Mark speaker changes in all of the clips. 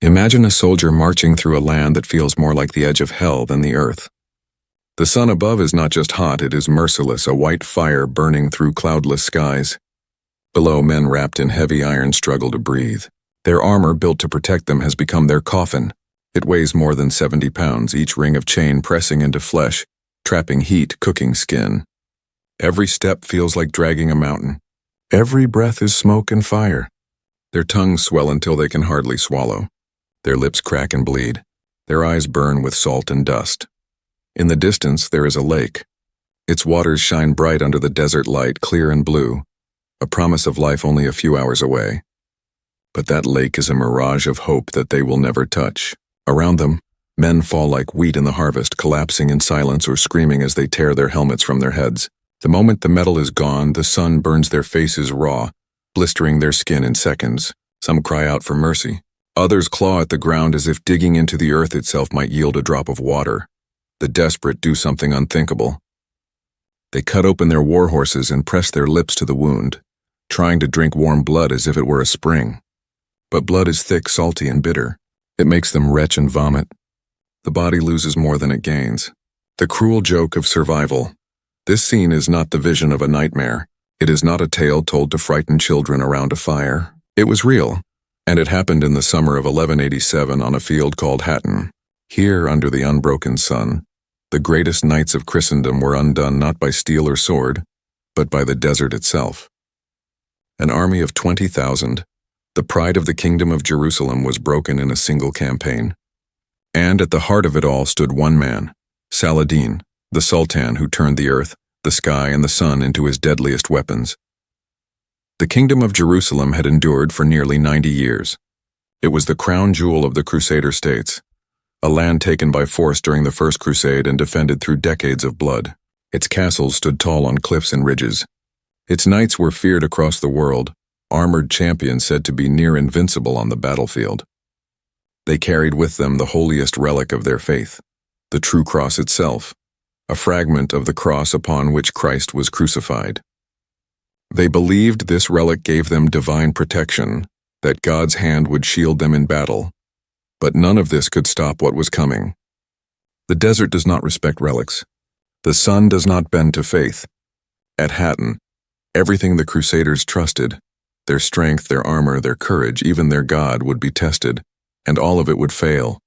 Speaker 1: Imagine a soldier marching through a land that feels more like the edge of hell than the earth. The sun above is not just hot, it is merciless, a white fire burning through cloudless skies. Below, men wrapped in heavy iron struggle to breathe. Their armor, built to protect them, has become their coffin. It weighs more than 70 pounds, each ring of chain pressing into flesh, trapping heat, cooking skin. Every step feels like dragging a mountain. Every breath is smoke and fire. Their tongues swell until they can hardly swallow. Their lips crack and bleed. Their eyes burn with salt and dust. In the distance, there is a lake. Its waters shine bright under the desert light, clear and blue, a promise of life only a few hours away. But that lake is a mirage of hope that they will never touch. Around them, men fall like wheat in the harvest, collapsing in silence or screaming as they tear their helmets from their heads. The moment the metal is gone, the sun burns their faces raw, blistering their skin in seconds. Some cry out for mercy. Others claw at the ground as if digging into the earth itself might yield a drop of water. The desperate do something unthinkable. They cut open their war horses and press their lips to the wound, trying to drink warm blood as if it were a spring. But blood is thick, salty, and bitter. It makes them retch and vomit. The body loses more than it gains. The cruel joke of survival. This scene is not the vision of a nightmare. It is not a tale told to frighten children around a fire. It was real, and it happened in the summer of 1187 on a field called Hattin. Here, under the unbroken sun, the greatest knights of Christendom were undone not by steel or sword, but by the desert itself. An army of 20,000, the pride of the kingdom of Jerusalem, was broken in a single campaign. And at the heart of it all stood one man, Saladin, the Sultan who turned the earth, the sky, and the sun into his deadliest weapons. The kingdom of Jerusalem had endured for nearly 90 years. It was the crown jewel of the Crusader states, a land taken by force during the First Crusade and defended through decades of blood. Its castles stood tall on cliffs and ridges. Its knights were feared across the world, armored champions said to be near invincible on the battlefield. They carried with them the holiest relic of their faith, the true cross itself, a fragment of the cross upon which Christ was crucified. They believed this relic gave them divine protection, that God's hand would shield them in battle. But none of this could stop what was coming. The desert does not respect relics. The sun does not bend to faith. At Hattin, everything the Crusaders trusted, their strength, their armor, their courage, even their God, would be tested, and all of it would fail.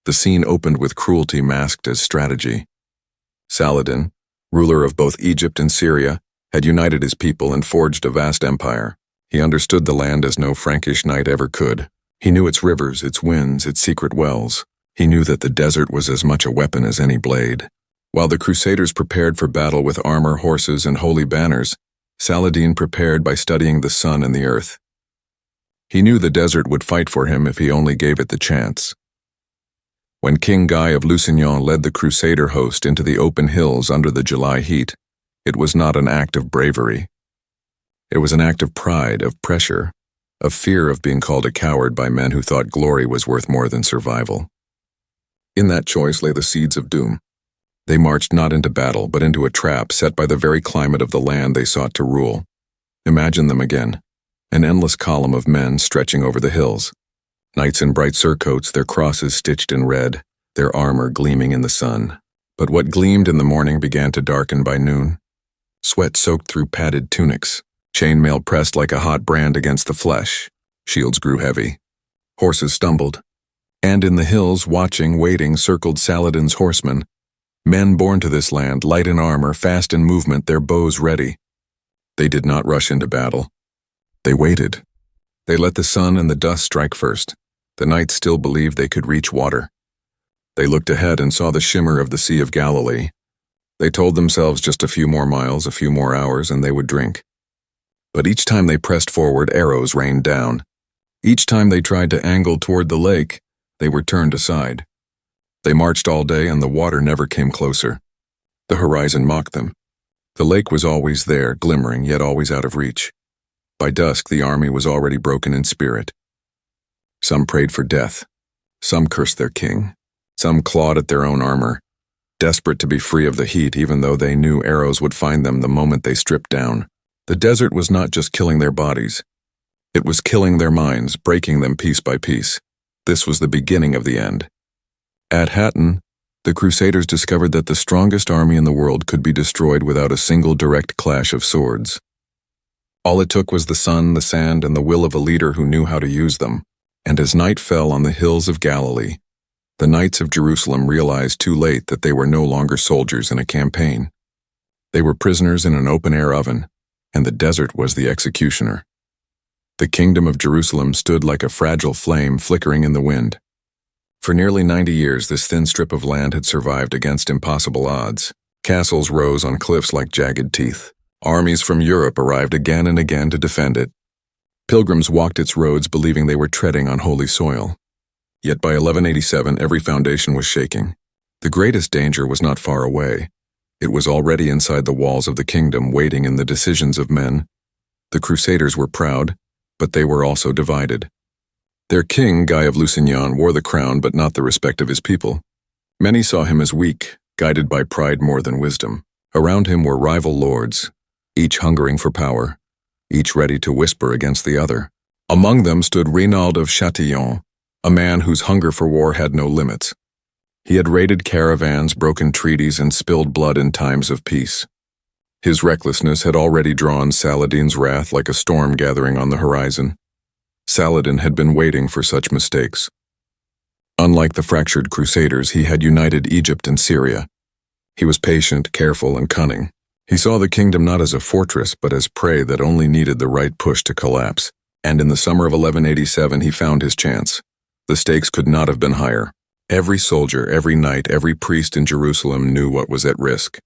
Speaker 1: The scene opened with cruelty masked as strategy. Saladin, ruler of both Egypt and Syria, had united his people and forged a vast empire. He understood the land as no Frankish knight ever could. He knew its rivers, its winds, its secret wells. He knew that the desert was as much a weapon as any blade. While the Crusaders prepared for battle with armor, horses, and holy banners, Saladin prepared by studying the sun and the earth. He knew the desert would fight for him if he only gave it the chance. When King Guy of Lusignan led the Crusader host into the open hills under the July heat, it was not an act of bravery. It was an act of pride, of pressure, of fear of being called a coward by men who thought glory was worth more than survival. In that choice lay the seeds of doom. They marched not into battle, but into a trap set by the very climate of the land they sought to rule. Imagine them again, an endless column of men stretching over the hills. Knights in bright surcoats, their crosses stitched in red, their armor gleaming in the sun. But what gleamed in the morning began to darken by noon. Sweat soaked through padded tunics. Chainmail pressed like a hot brand against the flesh. Shields grew heavy. Horses stumbled. And in the hills, watching, waiting, circled Saladin's horsemen. Men born to this land, light in armor, fast in movement, their bows ready. They did not rush into battle. They waited. They let the sun and the dust strike first. The knights still believed they could reach water. They looked ahead and saw the shimmer of the Sea of Galilee. They told themselves just a few more miles, a few more hours, and they would drink. But each time they pressed forward, arrows rained down. Each time they tried to angle toward the lake, they were turned aside. They marched all day and the water never came closer. The horizon mocked them. The lake was always there, glimmering, yet always out of reach. By dusk, the army was already broken in spirit. Some prayed for death. Some cursed their king. Some clawed at their own armor, desperate to be free of the heat even though they knew arrows would find them the moment they stripped down. The desert was not just killing their bodies. It was killing their minds, breaking them piece by piece. This was the beginning of the end. At Hattin, the Crusaders discovered that the strongest army in the world could be destroyed without a single direct clash of swords. All it took was the sun, the sand, and the will of a leader who knew how to use them. And as night fell on the hills of Galilee, the knights of Jerusalem realized too late that they were no longer soldiers in a campaign. They were prisoners in an open-air oven, and the desert was the executioner. The kingdom of Jerusalem stood like a fragile flame flickering in the wind. For nearly 90 years, this thin strip of land had survived against impossible odds. Castles rose on cliffs like jagged teeth. Armies from Europe arrived again and again to defend it. Pilgrims walked its roads believing they were treading on holy soil. Yet by 1187, every foundation was shaking. The greatest danger was not far away. It was already inside the walls of the kingdom, waiting in the decisions of men. The Crusaders were proud, but they were also divided. Their king, Guy of Lusignan, wore the crown but not the respect of his people. Many saw him as weak, guided by pride more than wisdom. Around him were rival lords, each hungering for power, each ready to whisper against the other. Among them stood Reynald of Chatillon, a man whose hunger for war had no limits. He had raided caravans, broken treaties, and spilled blood in times of peace. His recklessness had already drawn Saladin's wrath like a storm gathering on the horizon. Saladin had been waiting for such mistakes. Unlike the fractured Crusaders, he had united Egypt and Syria. He was patient, careful, and cunning. He saw the kingdom not as a fortress, but as prey that only needed the right push to collapse. And in the summer of 1187, he found his chance. The stakes could not have been higher. Every soldier, every knight, every priest in Jerusalem knew what was at risk.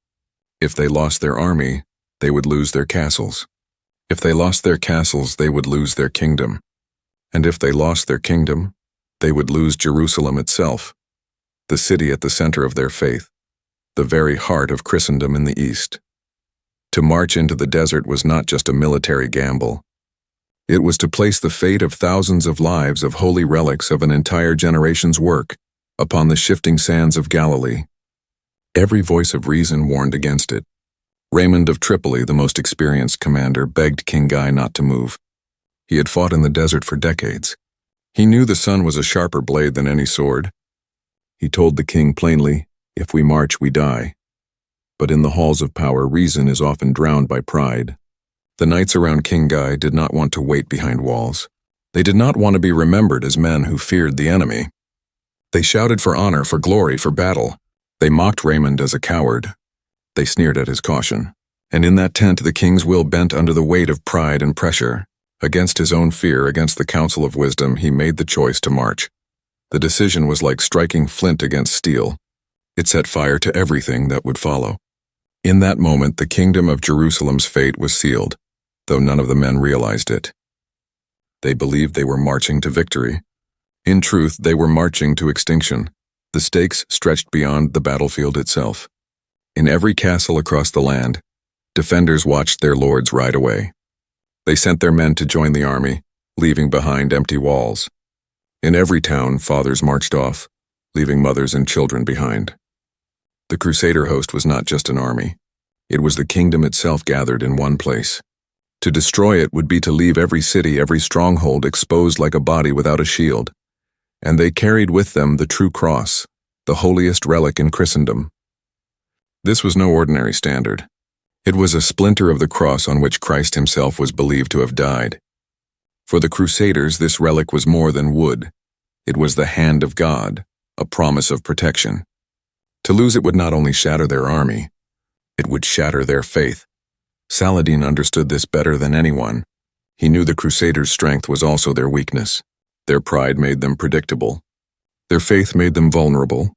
Speaker 1: If they lost their army, they would lose their castles. If they lost their castles, they would lose their kingdom. And if they lost their kingdom, they would lose Jerusalem itself, the city at the center of their faith, the very heart of Christendom in the East. To march into the desert was not just a military gamble. It was to place the fate of thousands of lives, of holy relics of an entire generation's work, upon the shifting sands of Galilee. Every voice of reason warned against it. Raymond of Tripoli, the most experienced commander, begged King Guy not to move. He had fought in the desert for decades. He knew the sun was a sharper blade than any sword. He told the king plainly, "If we march, we die." But in the halls of power, reason is often drowned by pride. The knights around King Guy did not want to wait behind walls. They did not want to be remembered as men who feared the enemy. They shouted for honor, for glory, for battle. They mocked Raymond as a coward. They sneered at his caution. And in that tent, the king's will bent under the weight of pride and pressure. Against his own fear, against the counsel of wisdom, he made the choice to march. The decision was like striking flint against steel. It set fire to everything that would follow. In that moment, the kingdom of Jerusalem's fate was sealed, though none of the men realized it. They believed they were marching to victory. In truth, they were marching to extinction. The stakes stretched beyond the battlefield itself. In every castle across the land, defenders watched their lords ride away. They sent their men to join the army, leaving behind empty walls. In every town, fathers marched off, leaving mothers and children behind. The Crusader host was not just an army. It was the kingdom itself gathered in one place. To destroy it would be to leave every city, every stronghold exposed like a body without a shield. And they carried with them the true cross, the holiest relic in Christendom. This was no ordinary standard. It was a splinter of the cross on which Christ himself was believed to have died. For the Crusaders, this relic was more than wood. It was the hand of God, a promise of protection. To lose it would not only shatter their army, it would shatter their faith. Saladin understood this better than anyone. He knew the Crusaders' strength was also their weakness. Their pride made them predictable. Their faith made them vulnerable.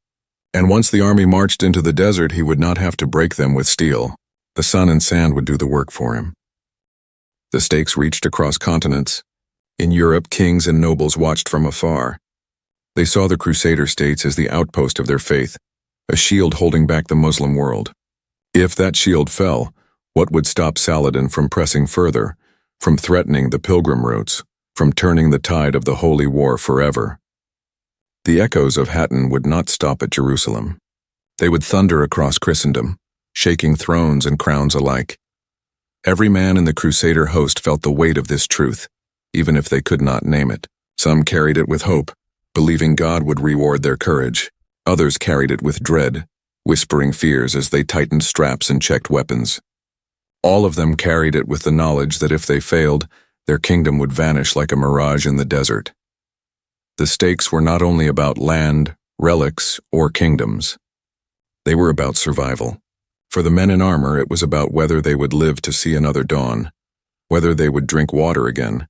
Speaker 1: And once the army marched into the desert, he would not have to break them with steel. The sun and sand would do the work for him. The stakes reached across continents. In Europe, kings and nobles watched from afar. They saw the Crusader states as the outpost of their faith, a shield holding back the Muslim world. If that shield fell, what would stop Saladin from pressing further, from threatening the pilgrim routes, from turning the tide of the holy war forever? The echoes of Hattin would not stop at Jerusalem. They would thunder across Christendom, shaking thrones and crowns alike. Every man in the Crusader host felt the weight of this truth, even if they could not name it. Some carried it with hope, believing God would reward their courage. Others carried it with dread, whispering fears as they tightened straps and checked weapons. All of them carried it with the knowledge that if they failed, their kingdom would vanish like a mirage in the desert. The stakes were not only about land, relics, or kingdoms. They were about survival. For the men in armor, it was about whether they would live to see another dawn, whether they would drink water again,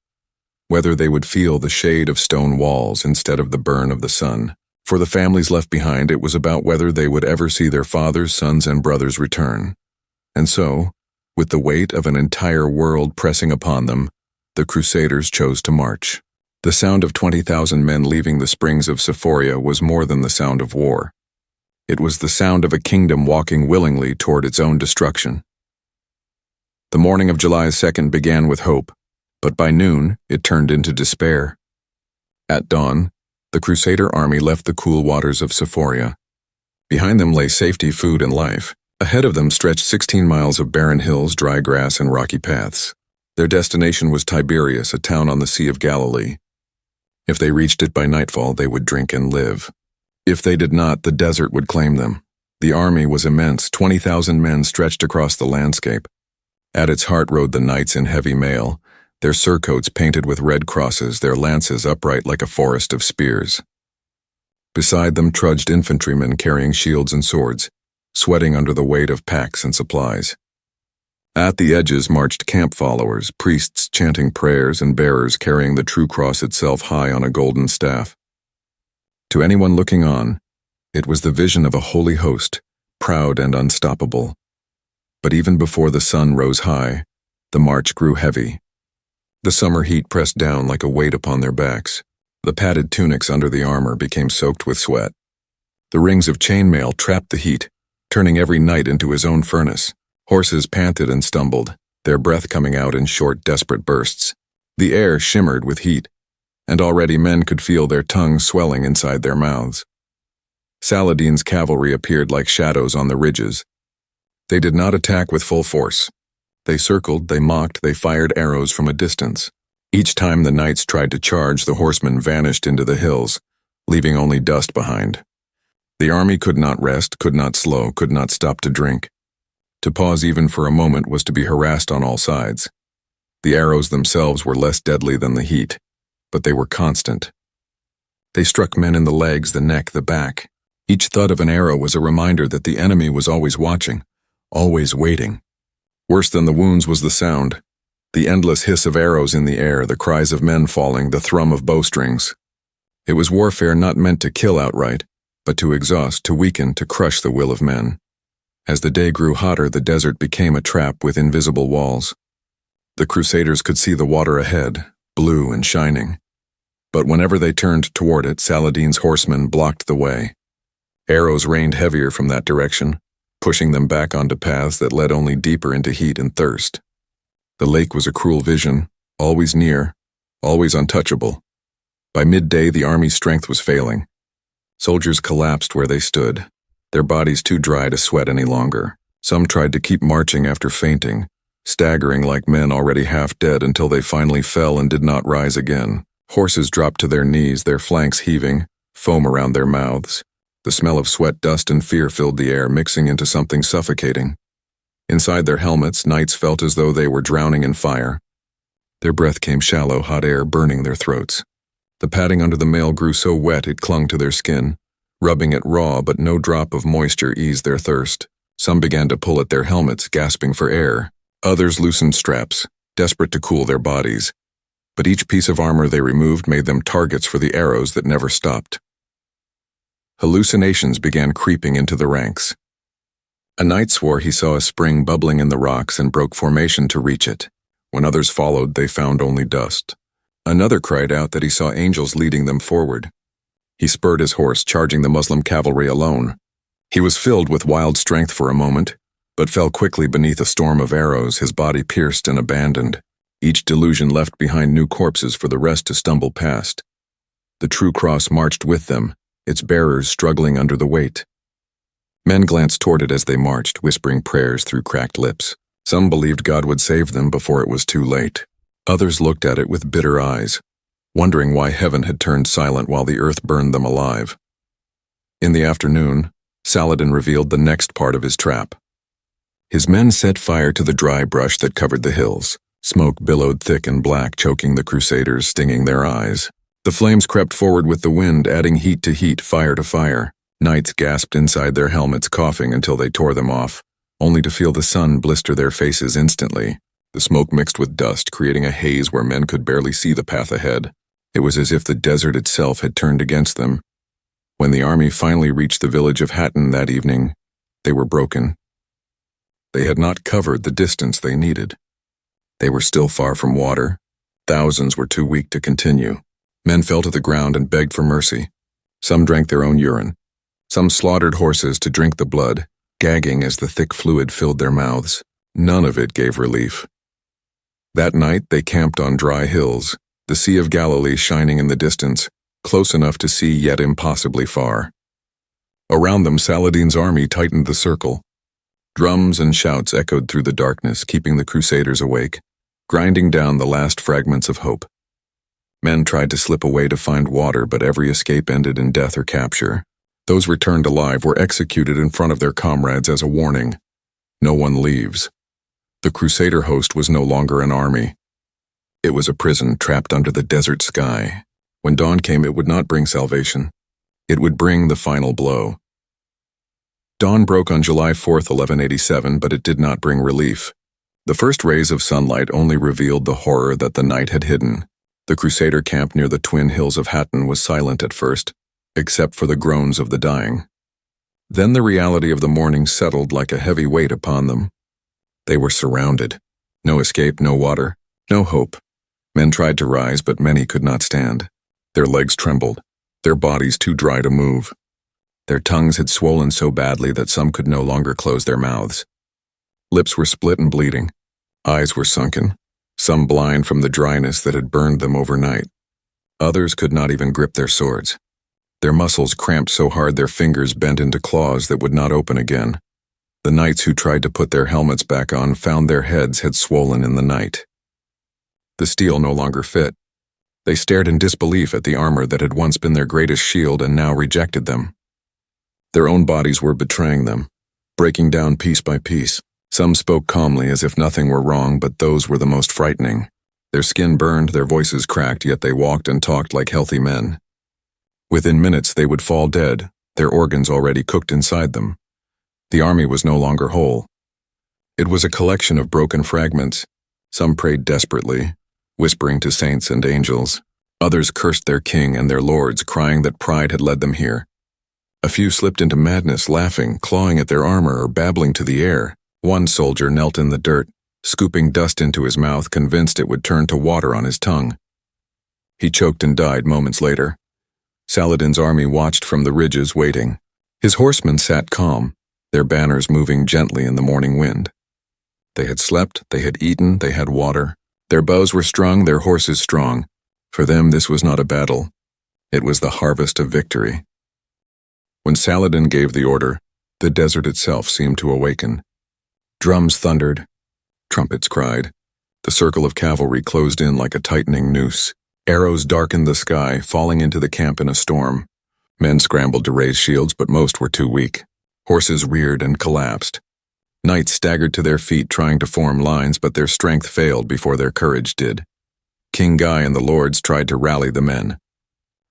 Speaker 1: whether they would feel the shade of stone walls instead of the burn of the sun. For the families left behind, it was about whether they would ever see their fathers, sons, and brothers return. And so, with the weight of an entire world pressing upon them, the Crusaders chose to march. The sound of 20,000 men leaving the springs of Syria was more than the sound of war. It was the sound of a kingdom walking willingly toward its own destruction. The morning of July 2nd began with hope, but by noon it turned into despair. At dawn, the Crusader army left the cool waters of Syria. Behind them lay safety, food, and life. Ahead of them stretched 16 miles of barren hills, dry grass, and rocky paths. Their destination was Tiberias, a town on the Sea of Galilee. If they reached it by nightfall, they would drink and live. If they did not, the desert would claim them. The army was immense, 20,000 men stretched across the landscape. At its heart rode the knights in heavy mail, their surcoats painted with red crosses, their lances upright like a forest of spears. Beside them trudged infantrymen carrying shields and swords, sweating under the weight of packs and supplies. At the edges marched camp followers, priests chanting prayers and bearers carrying the true cross itself high on a golden staff. To anyone looking on, it was the vision of a holy host, proud and unstoppable. But even before the sun rose high, the march grew heavy. The summer heat pressed down like a weight upon their backs. The padded tunics under the armor became soaked with sweat. The rings of chainmail trapped the heat, turning every knight into his own furnace. Horses panted and stumbled, their breath coming out in short, desperate bursts. The air shimmered with heat, and already men could feel their tongues swelling inside their mouths. Saladin's cavalry appeared like shadows on the ridges. They did not attack with full force. They circled, they mocked, they fired arrows from a distance. Each time the knights tried to charge, the horsemen vanished into the hills, leaving only dust behind. The army could not rest, could not slow, could not stop to drink. To pause even for a moment was to be harassed on all sides. The arrows themselves were less deadly than the heat, but they were constant. They struck men in the legs, the neck, the back. Each thud of an arrow was a reminder that the enemy was always watching, always waiting. Worse than the wounds was the sound, the endless hiss of arrows in the air, the cries of men falling, the thrum of bowstrings. It was warfare not meant to kill outright, but to exhaust, to weaken, to crush the will of men. As the day grew hotter, the desert became a trap with invisible walls. The Crusaders could see the water ahead, blue and shining. But whenever they turned toward it, Saladin's horsemen blocked the way. Arrows rained heavier from that direction, pushing them back onto paths that led only deeper into heat and thirst. The lake was a cruel vision, always near, always untouchable. By midday, the army's strength was failing. Soldiers collapsed where they stood, their bodies too dry to sweat any longer. Some tried to keep marching after fainting, staggering like men already half dead until they finally fell and did not rise again. Horses dropped to their knees, their flanks heaving, foam around their mouths. The smell of sweat, dust, and fear filled the air, mixing into something suffocating. Inside their helmets, knights felt as though they were drowning in fire. Their breath came shallow, hot air burning their throats. The padding under the mail grew so wet it clung to their skin, rubbing it raw, but no drop of moisture eased their thirst. Some began to pull at their helmets, gasping for air. Others loosened straps, desperate to cool their bodies. But each piece of armor they removed made them targets for the arrows that never stopped. Hallucinations began creeping into the ranks. A knight swore he saw a spring bubbling in the rocks and broke formation to reach it. When others followed, they found only dust. Another cried out that he saw angels leading them forward. He spurred his horse, charging the Muslim cavalry alone. He was filled with wild strength for a moment, but fell quickly beneath a storm of arrows, his body pierced and abandoned. Each delusion left behind new corpses for the rest to stumble past. The true cross marched with them, its bearers struggling under the weight. Men glanced toward it as they marched, whispering prayers through cracked lips. Some believed God would save them before it was too late. Others looked at it with bitter eyes, wondering why heaven had turned silent while the earth burned them alive. In the afternoon, Saladin revealed the next part of his trap. His men set fire to the dry brush that covered the hills. Smoke billowed thick and black, choking the Crusaders, stinging their eyes. The flames crept forward with the wind, adding heat to heat, fire to fire. Knights gasped inside their helmets, coughing until they tore them off, only to feel the sun blister their faces instantly. The smoke mixed with dust, creating a haze where men could barely see the path ahead. It was as if the desert itself had turned against them. When the army finally reached the village of Hattin that evening, they were broken. They had not covered the distance they needed. They were still far from water. Thousands were too weak to continue. Men fell to the ground and begged for mercy. Some drank their own urine. Some slaughtered horses to drink the blood, gagging as the thick fluid filled their mouths. None of it gave relief. That night they camped on dry hills, the Sea of Galilee shining in the distance, close enough to see yet impossibly far. Around them Saladin's army tightened the circle. Drums and shouts echoed through the darkness, keeping the Crusaders awake, grinding down the last fragments of hope. Men tried to slip away to find water, but every escape ended in death or capture. Those returned alive were executed in front of their comrades as a warning. No one leaves. The Crusader host was no longer an army. It was a prison trapped under the desert sky. When dawn came, it would not bring salvation. It would bring the final blow. Dawn broke on July 4th, 1187, but it did not bring relief. The first rays of sunlight only revealed the horror that the night had hidden. The Crusader camp near the twin hills of Hattin was silent at first, except for the groans of the dying. Then the reality of the morning settled like a heavy weight upon them. They were surrounded. No escape, no water, no hope. Men tried to rise, but many could not stand. Their legs trembled, their bodies too dry to move. Their tongues had swollen so badly that some could no longer close their mouths. Lips were split and bleeding. Eyes were sunken, some blind from the dryness that had burned them overnight. Others could not even grip their swords. Their muscles cramped so hard their fingers bent into claws that would not open again. The knights who tried to put their helmets back on found their heads had swollen in the night. The steel no longer fit. They stared in disbelief at the armor that had once been their greatest shield and now rejected them. Their own bodies were betraying them, breaking down piece by piece. Some spoke calmly as if nothing were wrong, but those were the most frightening. Their skin burned, their voices cracked, yet they walked and talked like healthy men. Within minutes they would fall dead, their organs already cooked inside them. The army was no longer whole. It was a collection of broken fragments. Some prayed desperately, whispering to saints and angels. Others cursed their king and their lords, crying that pride had led them here. A few slipped into madness, laughing, clawing at their armor, or babbling to the air. One soldier knelt in the dirt, scooping dust into his mouth, convinced it would turn to water on his tongue. He choked and died moments later. Saladin's army watched from the ridges, waiting. His horsemen sat calm, their banners moving gently in the morning wind. They had slept, they had eaten, they had water. Their bows were strung, their horses strong. For them this was not a battle. It was the harvest of victory. When Saladin gave the order, the desert itself seemed to awaken. Drums thundered, trumpets cried. The circle of cavalry closed in like a tightening noose. Arrows darkened the sky, falling into the camp in a storm. Men scrambled to raise shields, but most were too weak. Horses reared and collapsed. Knights staggered to their feet trying to form lines, but their strength failed before their courage did. King Guy and the lords tried to rally the men.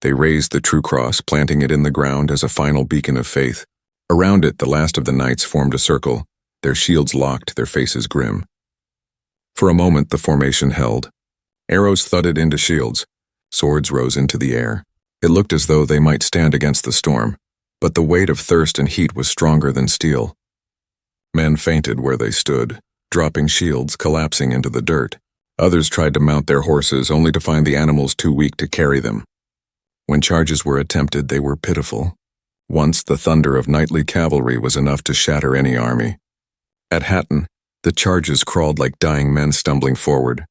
Speaker 1: They raised the true cross, planting it in the ground as a final beacon of faith. Around it, the last of the knights formed a circle, their shields locked, their faces grim. For a moment, the formation held. Arrows thudded into shields. Swords rose into the air. It looked as though they might stand against the storm, but the weight of thirst and heat was stronger than steel. Men fainted where they stood, dropping shields, collapsing into the dirt. Others tried to mount their horses, only to find the animals too weak to carry them. When charges were attempted, they were pitiful. Once, the thunder of knightly cavalry was enough to shatter any army. At Hattin, the charges crawled like dying men stumbling forward.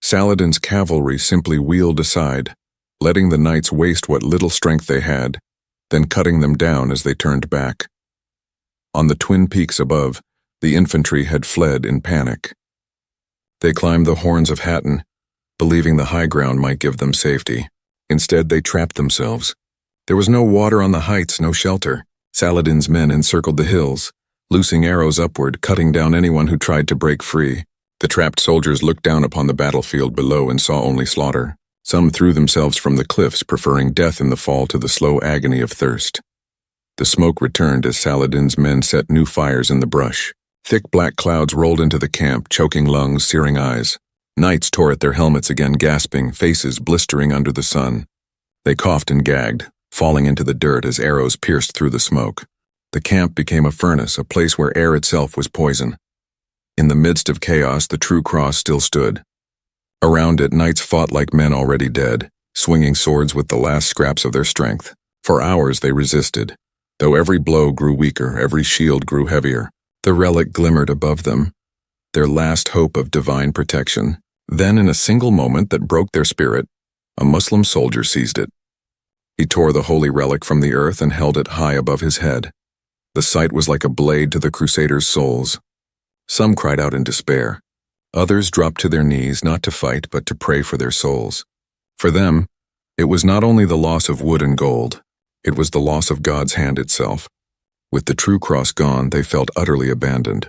Speaker 1: Saladin's cavalry simply wheeled aside, letting the knights waste what little strength they had, then cutting them down as they turned back. On the twin peaks above, the infantry had fled in panic. They climbed the Horns of Hattin, believing the high ground might give them safety. Instead, they trapped themselves. There was no water on the heights, no shelter. Saladin's men encircled the hills, loosing arrows upward, cutting down anyone who tried to break free. The trapped soldiers looked down upon the battlefield below and saw only slaughter. Some threw themselves from the cliffs, preferring death in the fall to the slow agony of thirst. The smoke returned as Saladin's men set new fires in the brush. Thick black clouds rolled into the camp, choking lungs, searing eyes. Knights tore at their helmets again, gasping, faces blistering under the sun. They coughed and gagged, falling into the dirt as arrows pierced through the smoke. The camp became a furnace, a place where air itself was poison. In the midst of chaos, the true cross still stood. Around it, knights fought like men already dead, swinging swords with the last scraps of their strength. For hours they resisted. Though every blow grew weaker, every shield grew heavier, the relic glimmered above them, their last hope of divine protection. Then, in a single moment that broke their spirit, a Muslim soldier seized it. He tore the holy relic from the earth and held it high above his head. The sight was like a blade to the Crusaders' souls. Some cried out in despair. Others dropped to their knees, not to fight, but to pray for their souls. For them, it was not only the loss of wood and gold, it was the loss of God's hand itself. With the true cross gone, they felt utterly abandoned.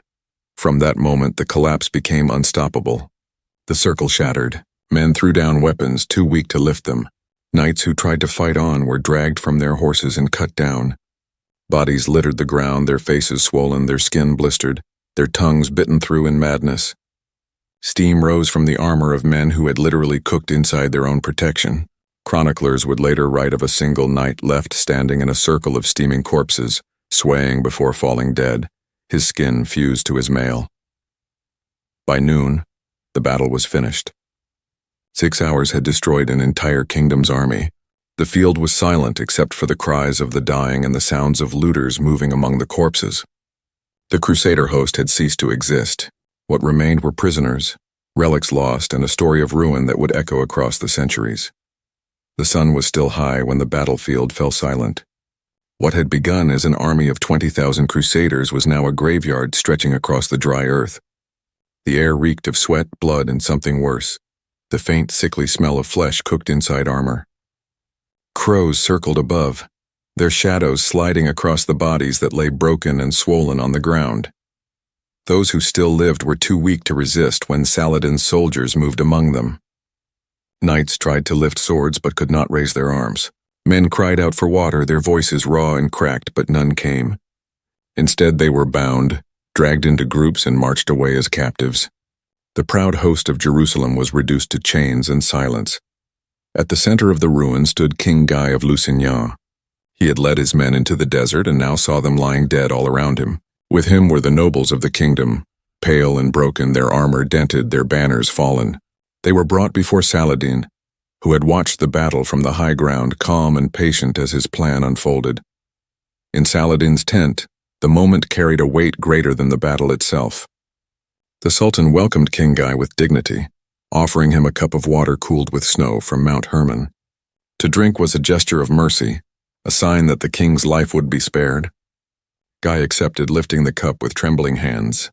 Speaker 1: From that moment, the collapse became unstoppable. The circle shattered. Men threw down weapons, too weak to lift them. Knights who tried to fight on were dragged from their horses and cut down. Bodies littered the ground, their faces swollen, their skin blistered, their tongues bitten through in madness. Steam rose from the armor of men who had literally cooked inside their own protection. Chroniclers would later write of a single knight left standing in a circle of steaming corpses, swaying before falling dead, his skin fused to his mail. By noon, the battle was finished. 6 hours had destroyed an entire kingdom's army. The field was silent except for the cries of the dying and the sounds of looters moving among the corpses. The Crusader host had ceased to exist. What remained were prisoners, relics lost, and a story of ruin that would echo across the centuries. The sun was still high when the battlefield fell silent. What had begun as an army of 20,000 Crusaders was now a graveyard stretching across the dry earth. The air reeked of sweat, blood, and something worse, the faint, sickly smell of flesh cooked inside armor. Crows circled above, their shadows sliding across the bodies that lay broken and swollen on the ground. Those who still lived were too weak to resist when Saladin's soldiers moved among them. Knights tried to lift swords but could not raise their arms. Men cried out for water, their voices raw and cracked, but none came. Instead, they were bound, dragged into groups, and marched away as captives. The proud host of Jerusalem was reduced to chains and silence. At the center of the ruin stood King Guy of Lusignan. He had led his men into the desert and now saw them lying dead all around him. With him were the nobles of the kingdom, pale and broken, their armor dented, their banners fallen. They were brought before Saladin, who had watched the battle from the high ground, calm and patient as his plan unfolded. In Saladin's tent, the moment carried a weight greater than the battle itself. The Sultan welcomed King Guy with dignity, offering him a cup of water cooled with snow from Mount Hermon. To drink was a gesture of mercy, a sign that the king's life would be spared. Guy accepted, lifting the cup with trembling hands.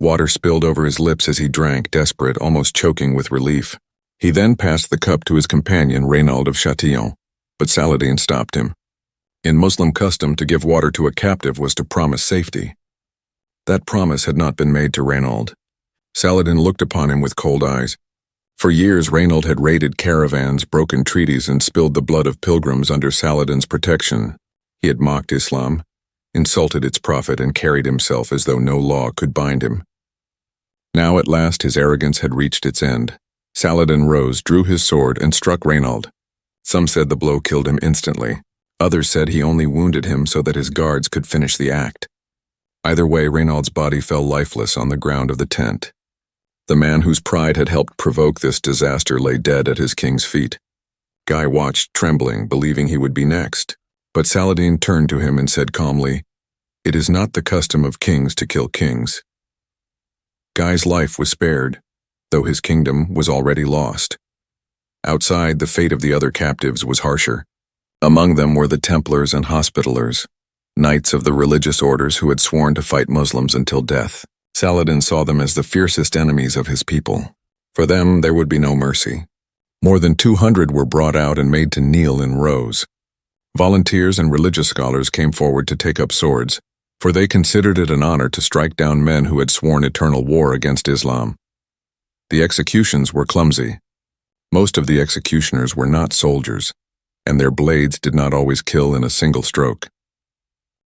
Speaker 1: Water spilled over his lips as he drank, desperate, almost choking with relief. He then passed the cup to his companion, Reynald of Chatillon, but Saladin stopped him. In Muslim custom, to give water to a captive was to promise safety. That promise had not been made to Reynald. Saladin looked upon him with cold eyes. For years, Reynald had raided caravans, broken treaties, and spilled the blood of pilgrims under Saladin's protection. He had mocked Islam, insulted its prophet, and carried himself as though no law could bind him. Now at last his arrogance had reached its end. Saladin rose, drew his sword, and struck Reynald. Some said the blow killed him instantly. Others said he only wounded him so that his guards could finish the act. Either way, Reynald's body fell lifeless on the ground of the tent. The man whose pride had helped provoke this disaster lay dead at his king's feet. Guy watched, trembling, believing he would be next. But Saladin turned to him and said calmly, "It is not the custom of kings to kill kings." Guy's life was spared, though his kingdom was already lost. Outside, the fate of the other captives was harsher. Among them were the Templars and Hospitallers, knights of the religious orders who had sworn to fight Muslims until death. Saladin saw them as the fiercest enemies of his people. For them, there would be no mercy. More than 200 were brought out and made to kneel in rows. Volunteers and religious scholars came forward to take up swords, for they considered it an honor to strike down men who had sworn eternal war against Islam. The executions were clumsy. Most of the executioners were not soldiers, and their blades did not always kill in a single stroke.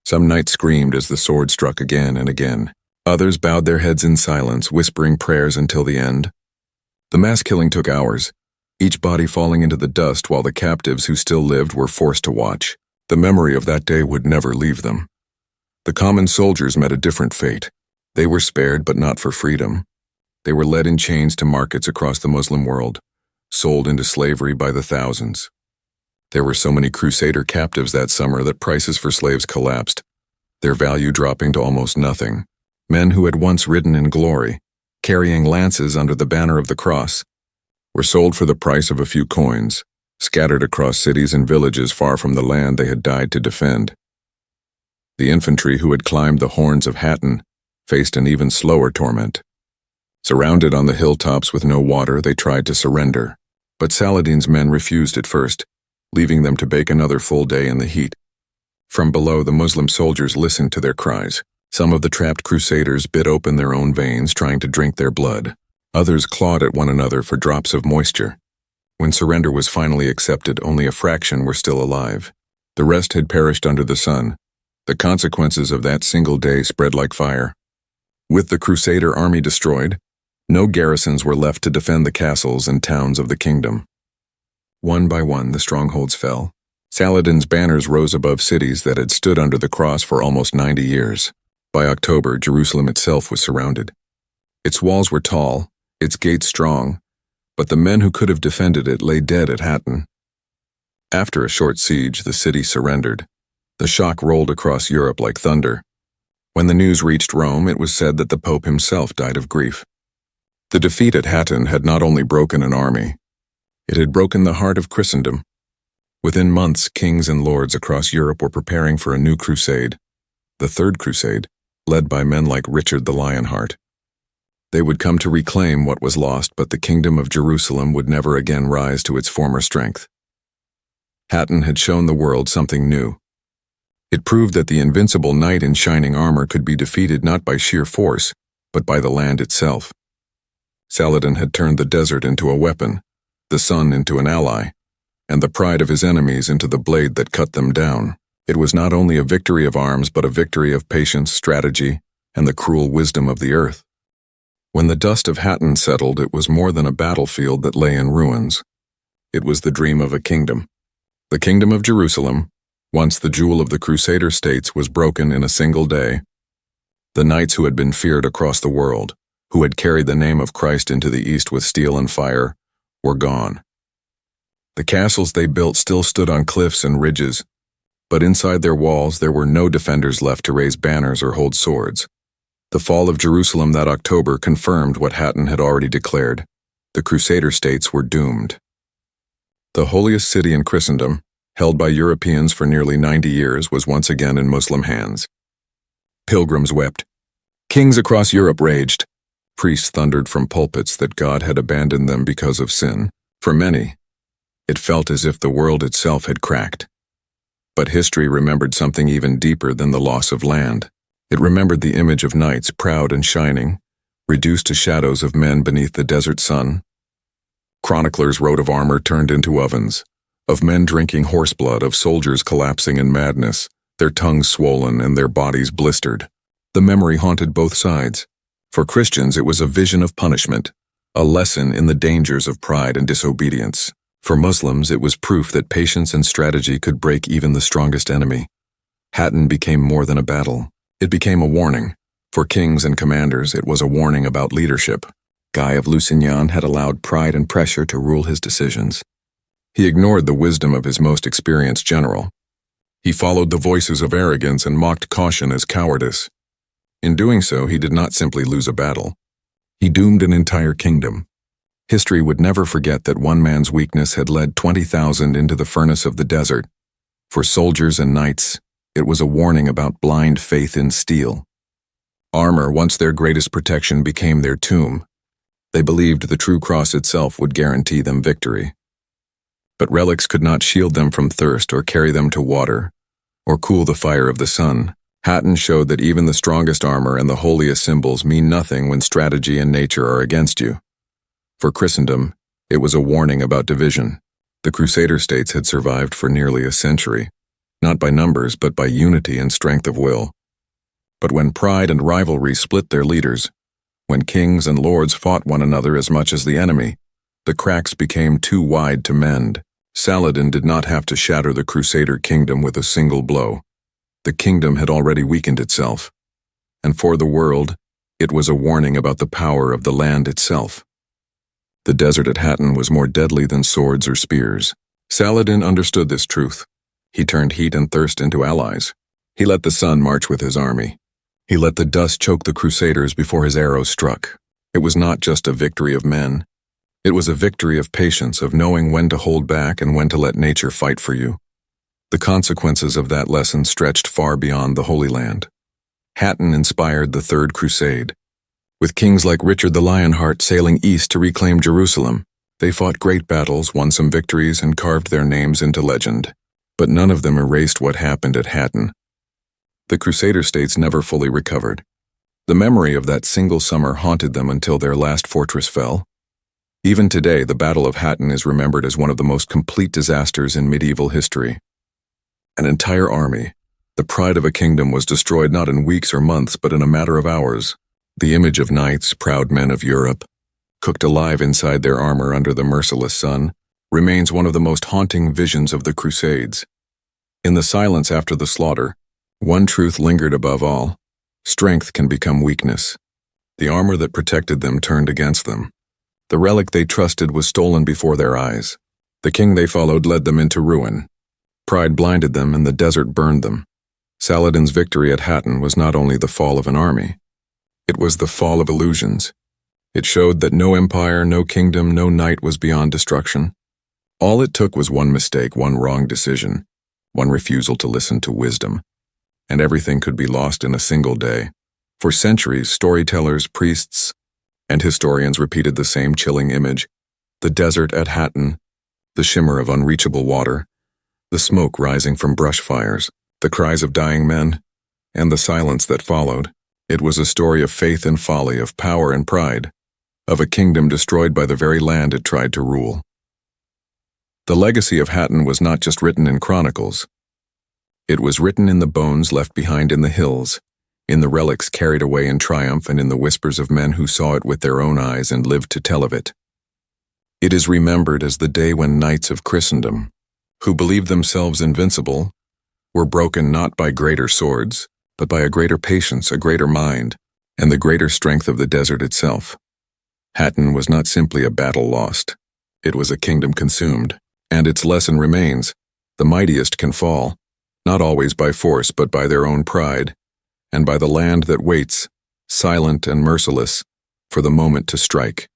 Speaker 1: Some knights screamed as the sword struck again and again. Others bowed their heads in silence, whispering prayers until the end. The mass killing took hours, each body falling into the dust while the captives who still lived were forced to watch. The memory of that day would never leave them. The common soldiers met a different fate. They were spared, but not for freedom. They were led in chains to markets across the Muslim world, sold into slavery by the thousands. There were so many Crusader captives that summer that prices for slaves collapsed, their value dropping to almost nothing. Men who had once ridden in glory, carrying lances under the banner of the cross, were sold for the price of a few coins, scattered across cities and villages far from the land they had died to defend. The infantry who had climbed the Horns of Hattin faced an even slower torment. Surrounded on the hilltops with no water, they tried to surrender, but Saladin's men refused at first, leaving them to bake another full day in the heat. From below, the Muslim soldiers listened to their cries. Some of the trapped Crusaders bit open their own veins, trying to drink their blood. Others clawed at one another for drops of moisture. When surrender was finally accepted, only a fraction were still alive. The rest had perished under the sun. The consequences of that single day spread like fire. With the Crusader army destroyed, no garrisons were left to defend the castles and towns of the kingdom. One by one, the strongholds fell. Saladin's banners rose above cities that had stood under the cross for almost 90 years. By October, Jerusalem itself was surrounded. Its walls were tall, its gates strong, but the men who could have defended it lay dead at Hattin. After a short siege, the city surrendered. The shock rolled across Europe like thunder. When the news reached Rome, it was said that the Pope himself died of grief. The defeat at Hattin had not only broken an army, it had broken the heart of Christendom. Within months, kings and lords across Europe were preparing for a new crusade, the Third Crusade, led by men like Richard the Lionheart. They would come to reclaim what was lost, but the kingdom of Jerusalem would never again rise to its former strength. Hattin had shown the world something new. It proved that the invincible knight in shining armor could be defeated not by sheer force, but by the land itself. Saladin had turned the desert into a weapon, the sun into an ally, and the pride of his enemies into the blade that cut them down. It was not only a victory of arms, but a victory of patience, strategy, and the cruel wisdom of the earth. When the dust of Hattin settled, it was more than a battlefield that lay in ruins. It was the dream of a kingdom. The kingdom of Jerusalem, once the jewel of the Crusader states, was broken in a single day. The knights who had been feared across the world, who had carried the name of Christ into the east with steel and fire, were gone. The castles they built still stood on cliffs and ridges, but inside their walls there were no defenders left to raise banners or hold swords. The fall of Jerusalem that October confirmed what Hattin had already declared. The Crusader states were doomed. The holiest city in Christendom, held by Europeans for nearly 90 years, was once again in Muslim hands. Pilgrims wept. Kings across Europe raged. Priests thundered from pulpits that God had abandoned them because of sin. For many, it felt as if the world itself had cracked. But history remembered something even deeper than the loss of land. It remembered the image of knights proud and shining, reduced to shadows of men beneath the desert sun. Chroniclers wrote of armor turned into ovens, of men drinking horseblood, of soldiers collapsing in madness, their tongues swollen and their bodies blistered. The memory haunted both sides. For Christians, it was a vision of punishment, a lesson in the dangers of pride and disobedience. For Muslims, it was proof that patience and strategy could break even the strongest enemy. Hattin became more than a battle. It became a warning. For kings and commanders, it was a warning about leadership. Guy of Lusignan had allowed pride and pressure to rule his decisions. He ignored the wisdom of his most experienced general. He followed the voices of arrogance and mocked caution as cowardice. In doing so, he did not simply lose a battle. He doomed an entire kingdom. History would never forget that one man's weakness had led 20,000 into the furnace of the desert. For soldiers and knights, it was a warning about blind faith in steel. Armor, once their greatest protection, became their tomb. They believed the true cross itself would guarantee them victory. But relics could not shield them from thirst or carry them to water, or cool the fire of the sun. Hattin showed that even the strongest armor and the holiest symbols mean nothing when strategy and nature are against you. For Christendom, it was a warning about division. The Crusader states had survived for nearly a century, not by numbers but by unity and strength of will. But when pride and rivalry split their leaders, when kings and lords fought one another as much as the enemy, the cracks became too wide to mend. Saladin did not have to shatter the Crusader kingdom with a single blow. The kingdom had already weakened itself. And for the world, it was a warning about the power of the land itself. The desert at Hattin was more deadly than swords or spears. Saladin understood this truth. He turned heat and thirst into allies. He let the sun march with his army. He let the dust choke the Crusaders before his arrows struck. It was not just a victory of men. It was a victory of patience, of knowing when to hold back and when to let nature fight for you. The consequences of that lesson stretched far beyond the Holy Land. Hattin inspired the Third Crusade. With kings like Richard the Lionheart sailing east to reclaim Jerusalem, they fought great battles, won some victories, and carved their names into legend. But none of them erased what happened at Hattin. The Crusader states never fully recovered. The memory of that single summer haunted them until their last fortress fell. Even today, the Battle of Hattin is remembered as one of the most complete disasters in medieval history. An entire army, the pride of a kingdom, was destroyed not in weeks or months, but in a matter of hours. The image of knights, proud men of Europe, cooked alive inside their armor under the merciless sun, remains one of the most haunting visions of the Crusades. In the silence after the slaughter, one truth lingered above all: strength can become weakness. The armor that protected them turned against them. The relic they trusted was stolen before their eyes. The king they followed led them into ruin. Pride blinded them, and the desert burned them. Saladin's victory at Hattin was not only the fall of an army, it was the fall of illusions. It showed that no empire, no kingdom, no knight was beyond destruction. All it took was one mistake, one wrong decision, one refusal to listen to wisdom, and everything could be lost in a single day. For centuries, storytellers, priests, and historians repeated the same chilling image: the desert at Hattin, the shimmer of unreachable water, the smoke rising from brush fires, the cries of dying men, and the silence that followed. It was a story of faith and folly, of power and pride, of a kingdom destroyed by the very land it tried to rule. The legacy of Hattin was not just written in chronicles. It was written in the bones left behind in the hills, in the relics carried away in triumph, and in the whispers of men who saw it with their own eyes and lived to tell of it. It is remembered as the day when knights of Christendom, who believed themselves invincible, were broken not by greater swords, but by a greater patience, a greater mind, and the greater strength of the desert itself. Hattin was not simply a battle lost. It was a kingdom consumed, and its lesson remains: the mightiest can fall, not always by force but by their own pride, and by the land that waits, silent and merciless, for the moment to strike.